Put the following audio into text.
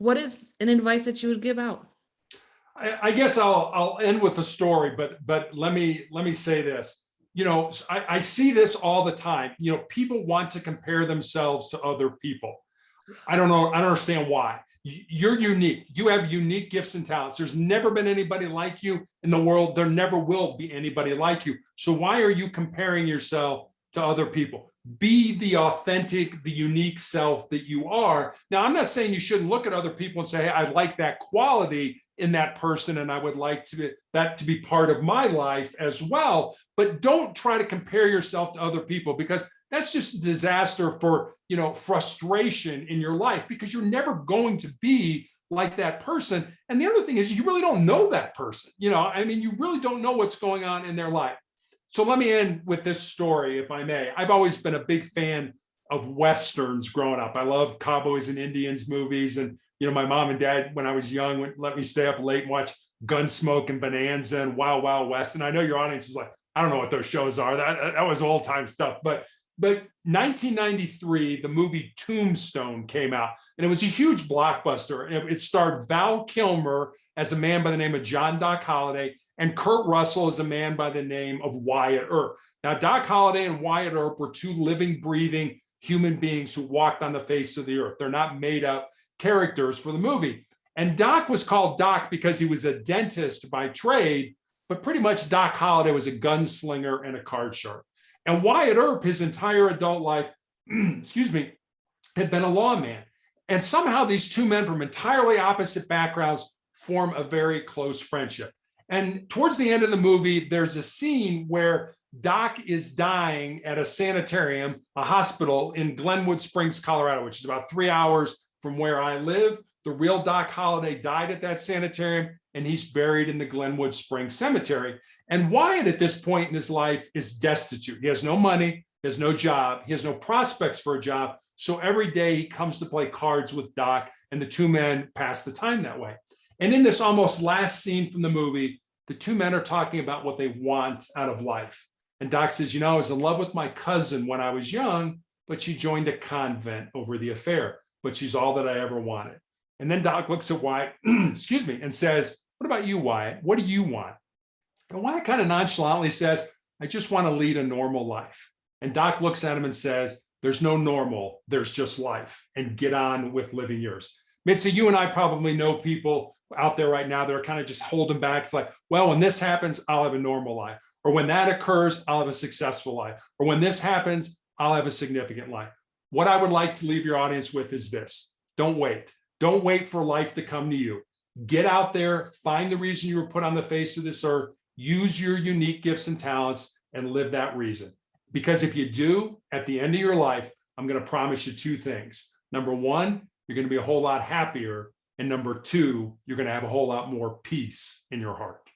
what is an advice that you would give out? I guess I'll end with a story, but let me say this. I see this all the time. People want to compare themselves to other people. I don't know. I don't understand why. You're unique. You have unique gifts and talents. There's never been anybody like you in the world. There never will be anybody like you. So why are you comparing yourself to other people? Be the authentic, the unique self that you are. Now, I'm not saying you shouldn't look at other people and say, hey, I like that quality in that person, and I would like that to be part of my life as well. But don't try to compare yourself to other people, because that's just a disaster for frustration in your life, because you're never going to be like that person. And the other thing is, you really don't know that person. You really don't know what's going on in their life. So let me end with this story, if I may. I've always been a big fan of Westerns growing up. I love cowboys and Indians movies. And, my mom and dad, when I was young, would let me stay up late and watch Gunsmoke and Bonanza and Wild Wild West. And I know your audience is like, I don't know what those shows are. That was old time stuff. But 1993, the movie Tombstone came out, and it was a huge blockbuster. It starred Val Kilmer as a man by the name of John Doc Holliday, and Kurt Russell as a man by the name of Wyatt Earp. Now, Doc Holliday and Wyatt Earp were two living, breathing human beings who walked on the face of the earth. They're not made up characters for the movie. And Doc was called Doc because he was a dentist by trade, but pretty much Doc Holliday was a gunslinger and a card sharp. And Wyatt Earp, his entire adult life, had been a lawman. And somehow these two men from entirely opposite backgrounds form a very close friendship. And towards the end of the movie, there's a scene where Doc is dying at a sanitarium, a hospital in Glenwood Springs, Colorado, which is about 3 hours from where I live. The real Doc Holliday died at that sanitarium, and he's buried in the Glenwood Springs Cemetery. And Wyatt, at this point in his life, is destitute. He has no money, he has no job, he has no prospects for a job. So every day he comes to play cards with Doc, and the two men pass the time that way. And in this almost last scene from the movie, the two men are talking about what they want out of life. And Doc says, I was in love with my cousin when I was young, but she joined a convent over the affair, but she's all that I ever wanted. And then Doc looks at Wyatt, and says, what about you, Wyatt? What do you want? And Wyatt kind of nonchalantly says, I just want to lead a normal life. And Doc looks at him and says, there's no normal, there's just life, and get on with living yours. Mitzi, you and I probably know people out there right now that are kind of just holding back. It's like, well, when this happens, I'll have a normal life. Or when that occurs, I'll have a successful life. Or when this happens, I'll have a significant life. What I would like to leave your audience with is this. Don't wait. Don't wait for life to come to you. Get out there, find the reason you were put on the face of this earth, use your unique gifts and talents, and live that reason. Because if you do, at the end of your life, I'm going to promise you two things. Number one, you're going to be a whole lot happier. And number two, you're going to have a whole lot more peace in your heart.